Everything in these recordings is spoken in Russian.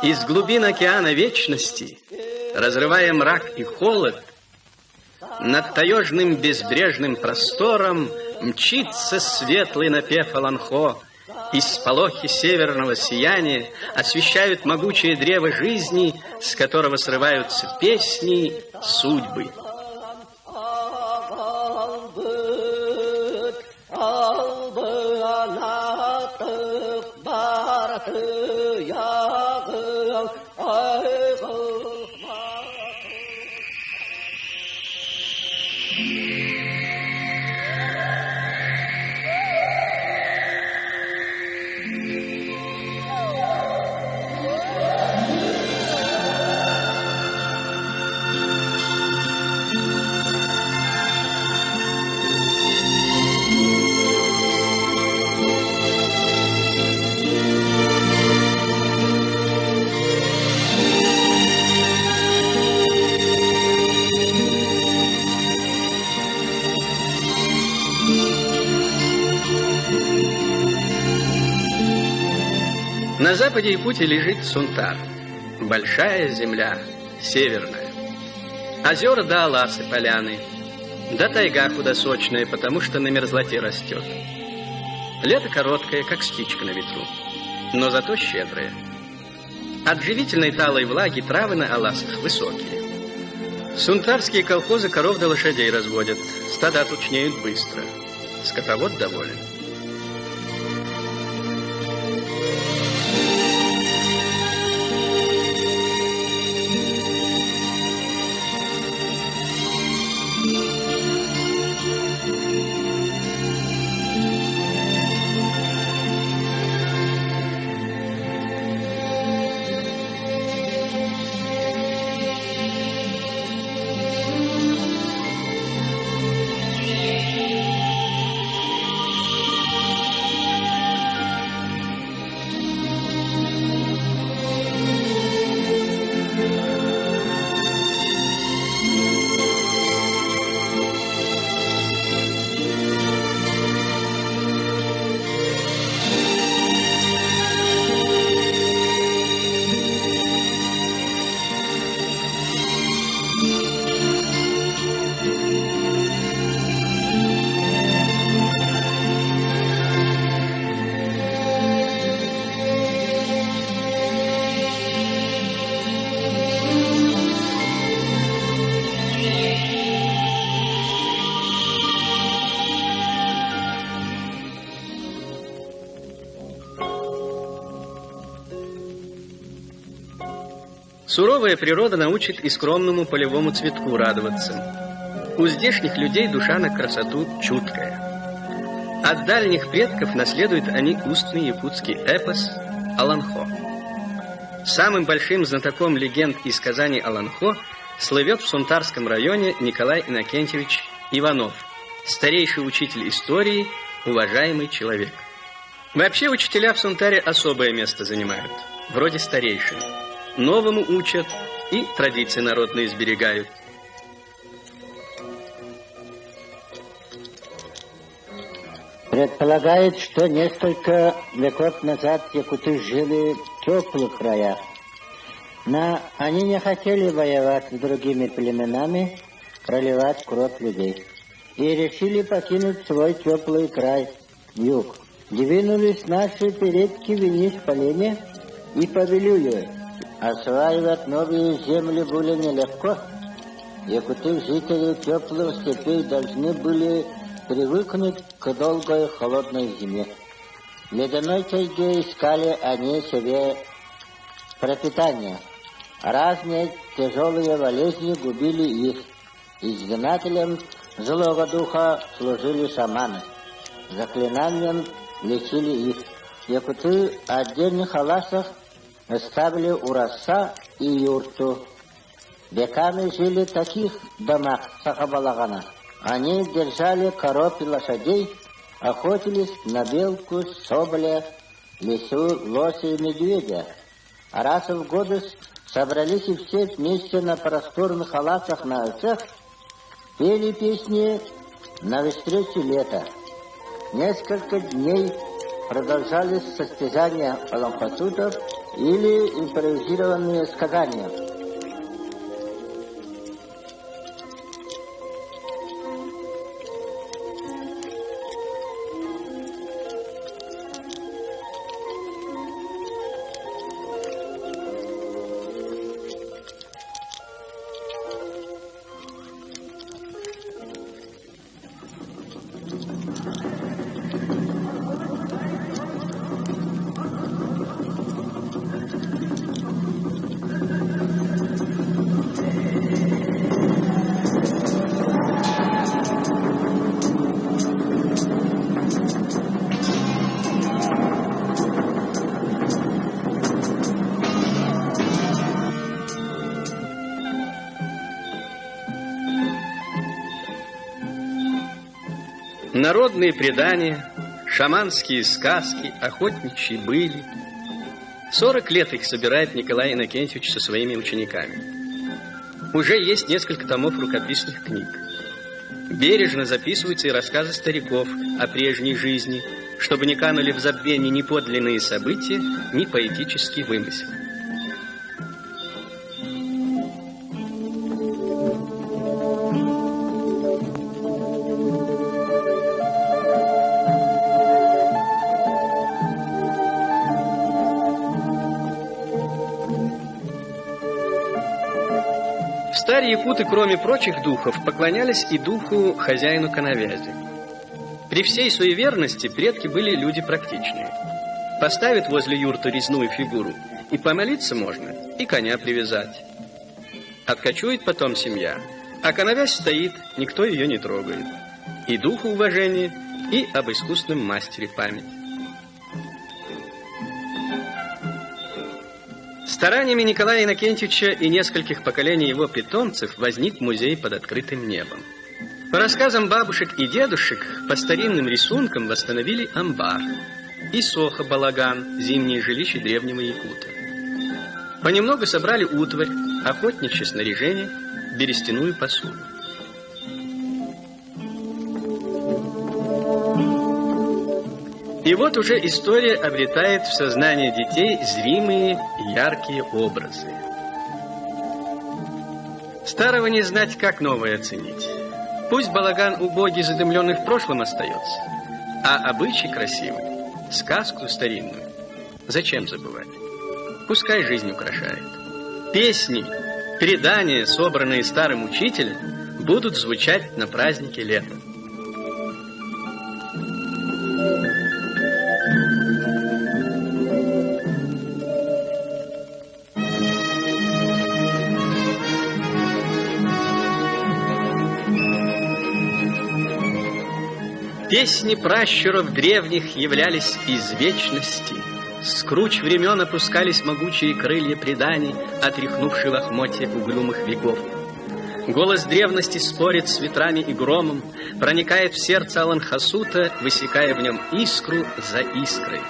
Из глубин океана вечности, разрывая мрак и холод, над таежным безбрежным простором мчится светлый напев Аланхо, и сполохи северного сияния освещают могучее древо жизни, с которого срываются песни судьбы. На западе Якутии лежит Сунтар, большая земля, северная. Озера да аласы, поляны, да тайга худосочная, потому что на мерзлоте растет. Лето короткое, как спичка на ветру, но зато щедрое. От живительной талой влаги травы на аласах высокие. Сунтарские колхозы коров да лошадей разводят, стада тучнеют быстро. Скотовод доволен. Суровая природа научит и скромному полевому цветку радоваться. У здешних людей душа на красоту чуткая. От дальних предков наследуют они устный якутский эпос Аланхо. Самым большим знатоком легенд и сказаний Аланхо слывет в Сунтарском районе Николай Иннокентьевич Иванов, старейший учитель истории, уважаемый человек. Вообще учителя в Сунтаре особое место занимают, вроде старейшин. Новому учат и традиции народные сберегают. Предполагает, что несколько веков назад якуты жили в теплых краях, но они не хотели воевать с другими племенами, проливать кровь людей, и решили покинуть свой теплый край, юг. Двинулись наши предки вниз по Лене и по Вилюю. Осваивать новые земли было нелегко. Якуты, жители теплых степей, должны были привыкнуть к долгой холодной зиме. В ледяной тайге искали они себе пропитание. Разные тяжелые болезни губили их. Изгнателям злого духа служили шаманы. Заклинанием лечили их. Якуты в отдельных аласах ставили ураса и юрту. Веками жили в таких домах Сахабалагана. Они держали коров и лошадей, охотились на белку, соболя, лису, лося и медведя. А раз в год собрались и все вместе на просторных аласах на овцах, пели песни навстречу лета. Несколько дней продолжались состязания аланхотутов или импровизированные сказания. Народные предания, шаманские сказки, охотничьи были. 40 лет их собирает Николай Иннокентьевич со своими учениками. Уже есть несколько томов рукописных книг. Бережно записываются и рассказы стариков о прежней жизни, чтобы не канули в забвение ни подлинные события, ни поэтический вымысел. Старые якуты, кроме прочих духов, поклонялись и духу хозяину коновязи. При всей суеверности предки были люди практичные. Поставят возле юрты резную фигуру, и помолиться можно, и коня привязать. Откочует потом семья, а коновязь стоит, никто ее не трогает. И духу уважение, и об искусном мастере память. Стараниями Николая Иннокентьевича и нескольких поколений его питомцев возник музей под открытым небом. По рассказам бабушек и дедушек, по старинным рисункам восстановили амбар и сохо-балаган, зимнее жилище древнего якута. Понемногу собрали утварь, охотничье снаряжение, берестяную посуду. И вот уже история обретает в сознании детей зримые и яркие образы. Старого не знать, как новое оценить. Пусть балаган убогий, задымленный в прошлом остается, а обычай красивый, сказку старинную зачем забывать? Пускай жизнь украшает. Песни, предания, собранные старым учителем, будут звучать на празднике лета. Песни пращуров древних являлись из вечности. С круч времен опускались могучие крылья преданий, отряхнувшие лохмотья угрюмых веков. Голос древности спорит с ветрами и громом, проникает в сердце Алан-Хасута, высекая в нем искру за искрой.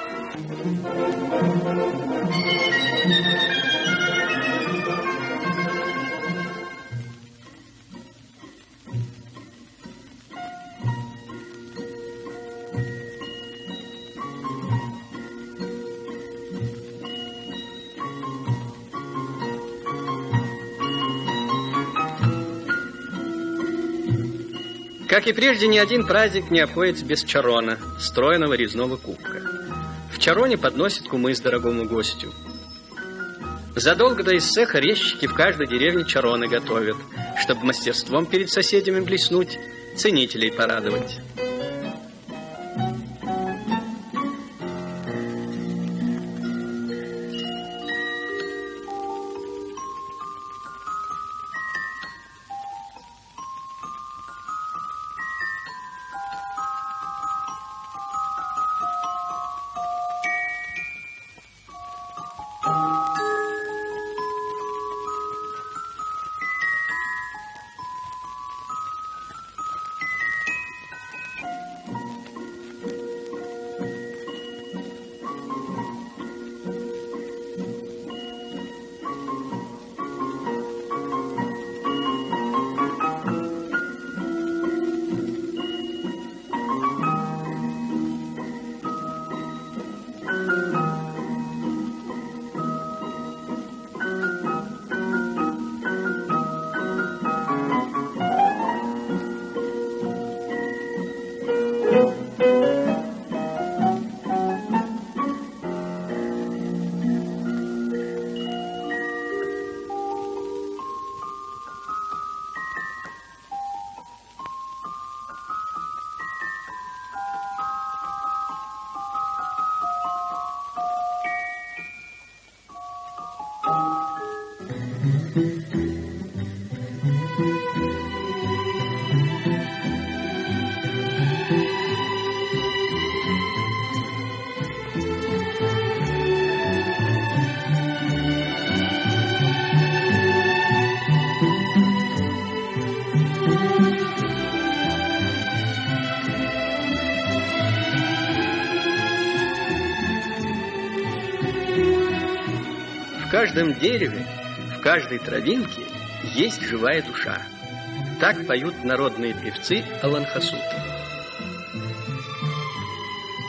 Как и прежде, ни один праздник не обходится без чарона, стройного резного кубка. В чароне подносят кумыс дорогому гостю. Задолго до иссеха резчики в каждой деревне чароны готовят, чтобы мастерством перед соседями блеснуть, ценителей порадовать. В каждом дереве, в каждой травинке есть живая душа. Так поют народные певцы Алан-Хасуты.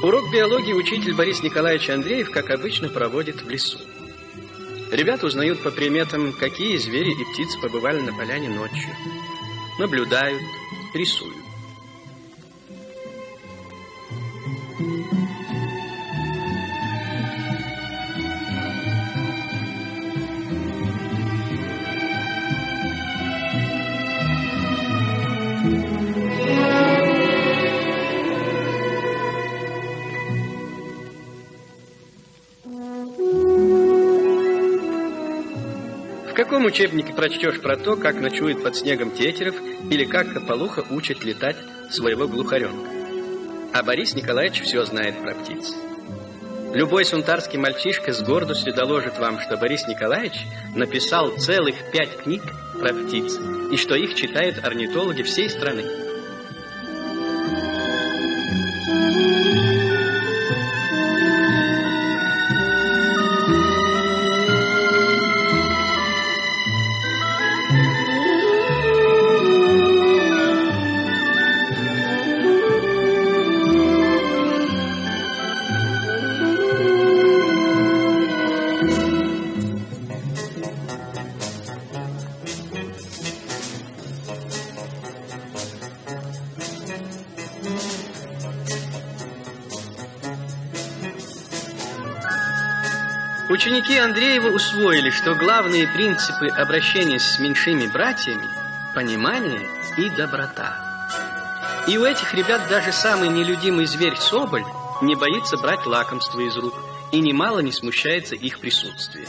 Урок биологии учитель Борис Николаевич Андреев, как обычно, проводит в лесу. Ребята узнают по приметам, какие звери и птицы побывали на поляне ночью. Наблюдают, рисуют. В каком учебнике прочтешь про то, как ночует под снегом тетерев или как Кополуха учит летать своего глухаренка? А Борис Николаевич все знает про птиц. Любой сунтарский мальчишка с гордостью доложит вам, что Борис Николаевич написал целых 5 книг про птиц, и что их читают орнитологи всей страны. Ученики Андреева усвоили, что главные принципы обращения с меньшими братьями – понимание и доброта. И у этих ребят даже самый нелюдимый зверь соболь не боится брать лакомство из рук и немало не смущается их присутствия.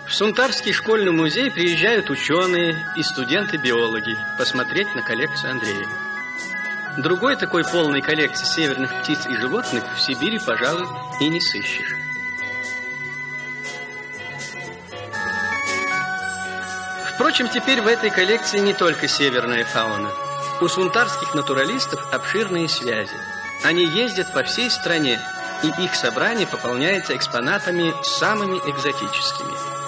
В Сунтарский школьный музей приезжают ученые и студенты-биологи посмотреть на коллекцию Андреева. Другой такой полной коллекции северных птиц и животных в Сибири, пожалуй, и не сыщешь. Впрочем, теперь в этой коллекции не только северная фауна. У сунтарских натуралистов обширные связи. Они ездят по всей стране, и их собрание пополняется экспонатами самыми экзотическими.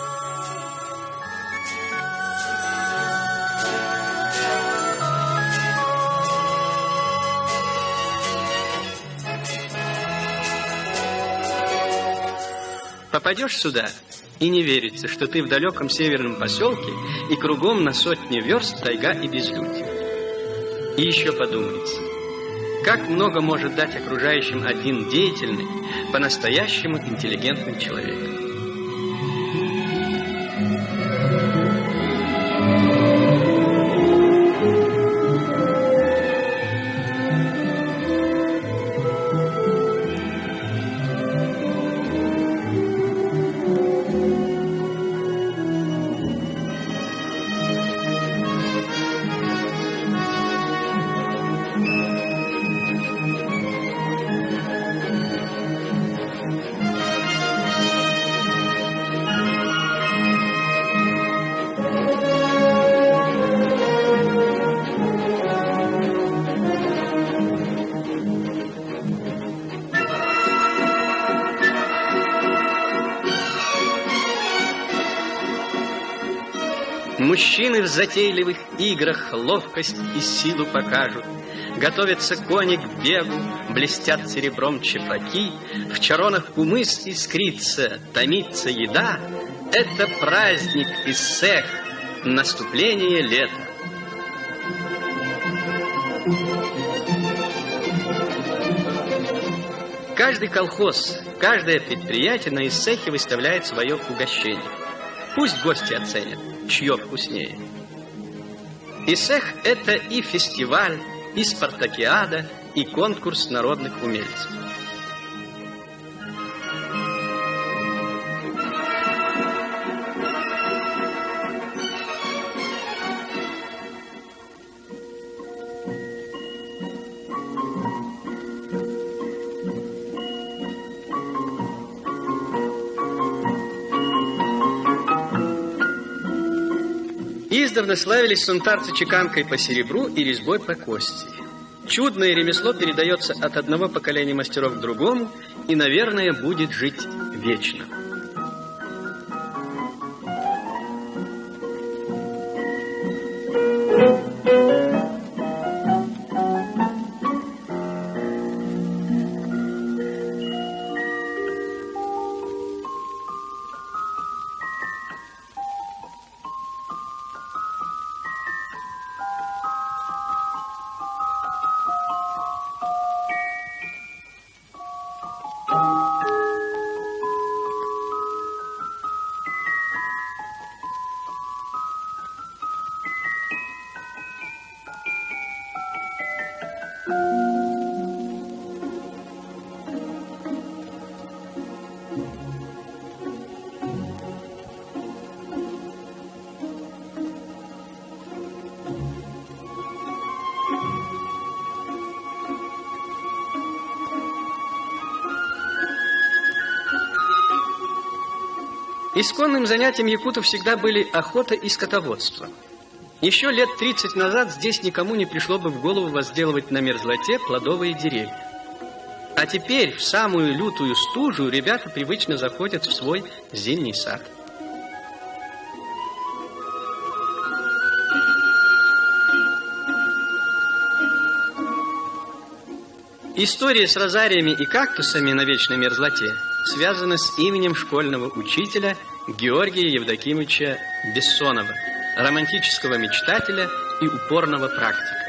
Попадешь сюда, и не верится, что ты в далеком северном поселке, и кругом на сотни верст тайга и безлюдье. И еще подумайте, как много может дать окружающим один деятельный, по-настоящему интеллигентный человек. Мужчины в затейливых играх ловкость и силу покажут. Готовятся кони к бегу, блестят серебром чепраки, в чаронах умыс искрится, томится еда. Это праздник Иссех, наступление лета. Каждый колхоз, каждое предприятие на Иссехе выставляет свое угощение. Пусть гости оценят, чье вкуснее. Иссех – это и фестиваль, и спартакиада, и конкурс народных умельцев. Издавна славились сунтарцы чеканкой по серебру и резьбой по кости. Чудное ремесло передается от одного поколения мастеров к другому и, наверное, будет жить вечно. Исконным занятием якутов всегда были охота и скотоводство. Еще лет 30 назад здесь никому не пришло бы в голову возделывать на мерзлоте плодовые деревья. А теперь, в самую лютую стужу, ребята привычно заходят в свой зимний сад. История с розариями и кактусами на вечной мерзлоте связана с именем школьного учителя Георгия Евдокимовича Бессонова, романтического мечтателя и упорного практика.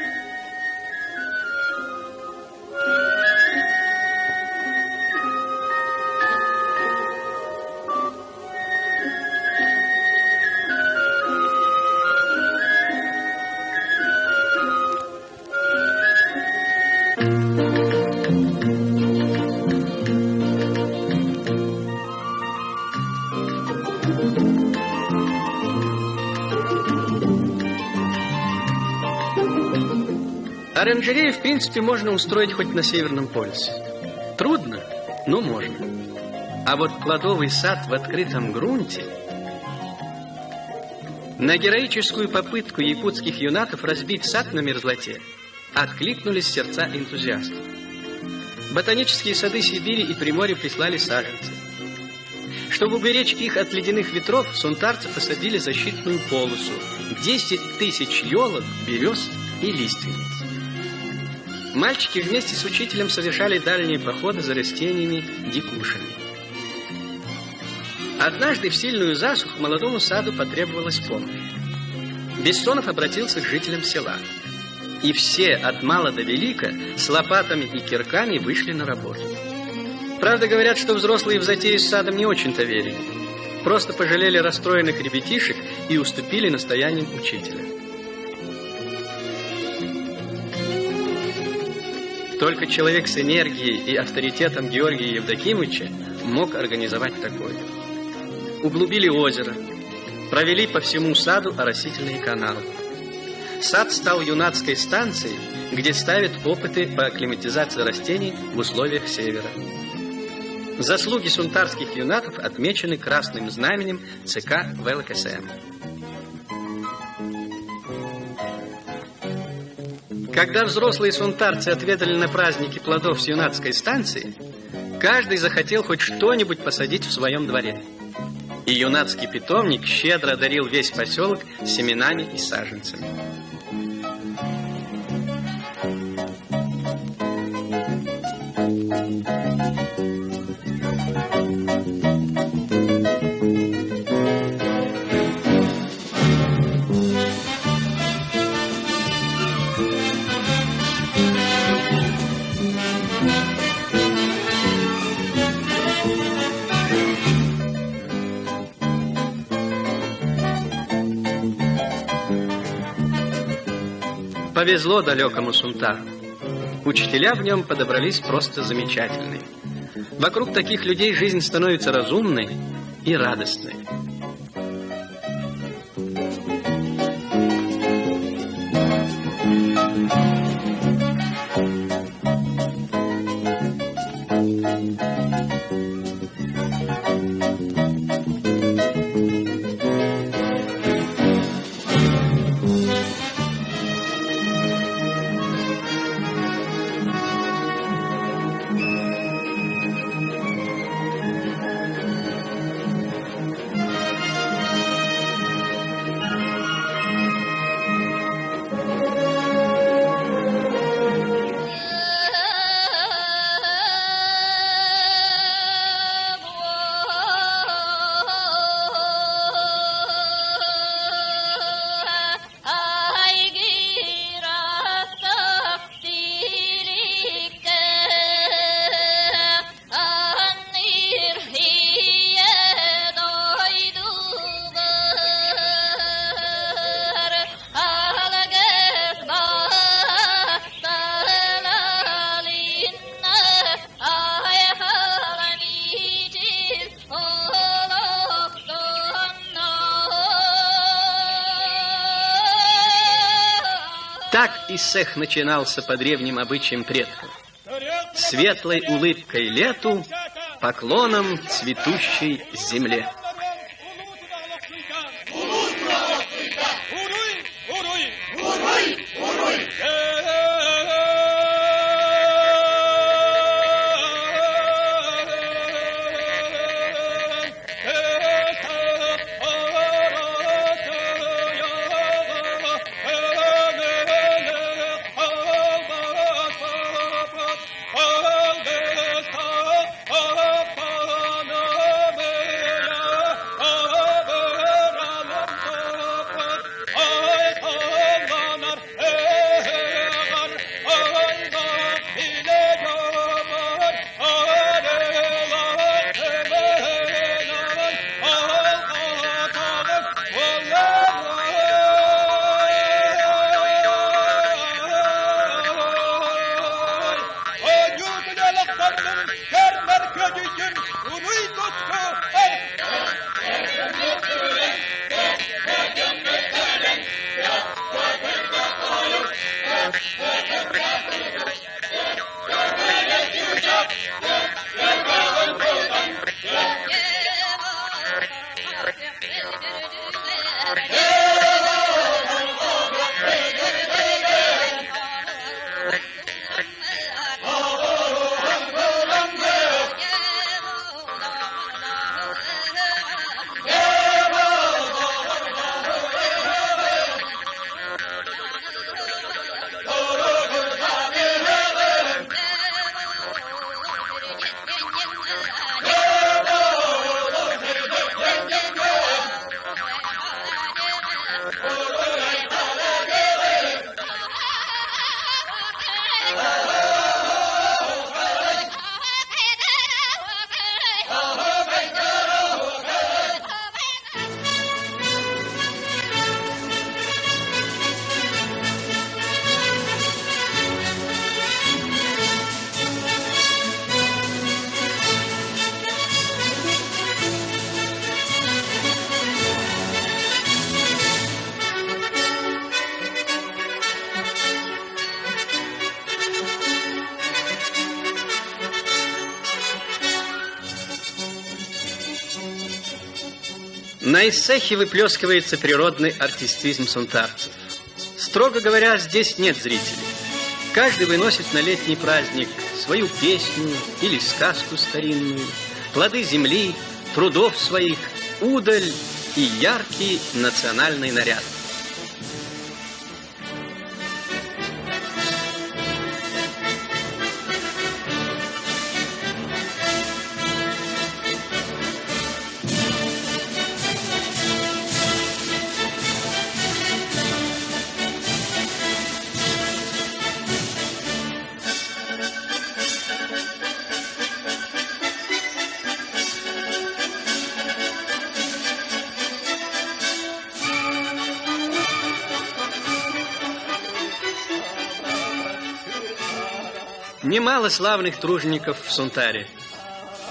Оранжерею, в принципе, можно устроить хоть на Северном полюсе. Трудно, но можно. А вот плодовый сад в открытом грунте... На героическую попытку якутских юнатов разбить сад на мерзлоте откликнулись сердца энтузиастов. Ботанические сады Сибири и Приморья прислали саженцы. Чтобы уберечь их от ледяных ветров, сунтарцы посадили защитную полосу, 10 тысяч елок, берез и лиственниц. Мальчики вместе с учителем совершали дальние походы за растениями-дикушами. Однажды в сильную засуху молодому саду потребовалась помощь. Бессонов обратился к жителям села. И все, от мала до велика, с лопатами и кирками вышли на работу. Правда, говорят, что взрослые в затею с садом не очень-то верили. Просто пожалели расстроенных ребятишек и уступили настояниям учителя. Только человек с энергией и авторитетом Георгия Евдокимовича мог организовать такое. Углубили озеро, провели по всему саду оросительные каналы. Сад стал юнацкой станцией, где ставят опыты по акклиматизации растений в условиях севера. Заслуги сунтарских юнатов отмечены красным знаменем ЦК ВЛКСМ. Когда взрослые сунтарцы отведали на празднике плодов с юнацкой станции, каждый захотел хоть что-нибудь посадить в своем дворе. И юнацкий питомник щедро одарил весь поселок семенами и саженцами. Повезло далекому Сунтару. Учителя в нем подобрались просто замечательные. Вокруг таких людей жизнь становится разумной и радостной. Так иссех начинался по древним обычаям предков. Светлой улыбкой лету, поклоном цветущей земле. На Иссехе выплескивается природный артистизм сунтарцев. Строго говоря, здесь нет зрителей. Каждый выносит на летний праздник свою песню или сказку старинную, плоды земли, трудов своих, удаль и яркий национальный наряд. Немало славных тружеников в Сунтаре,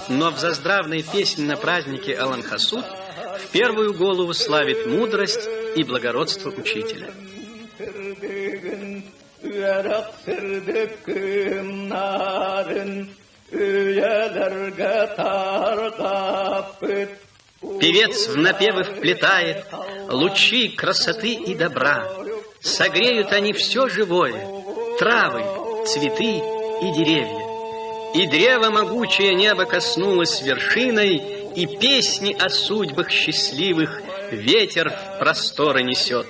но в заздравной песне на празднике Алан-Хасуд в первую голову славит мудрость и благородство учителя. Певец в напевы вплетает лучи красоты и добра. Согреют они все живое, травы, цветы и деревья. И древо могучее небо коснулось вершиной, и песни о судьбах счастливых ветер в просторы несет.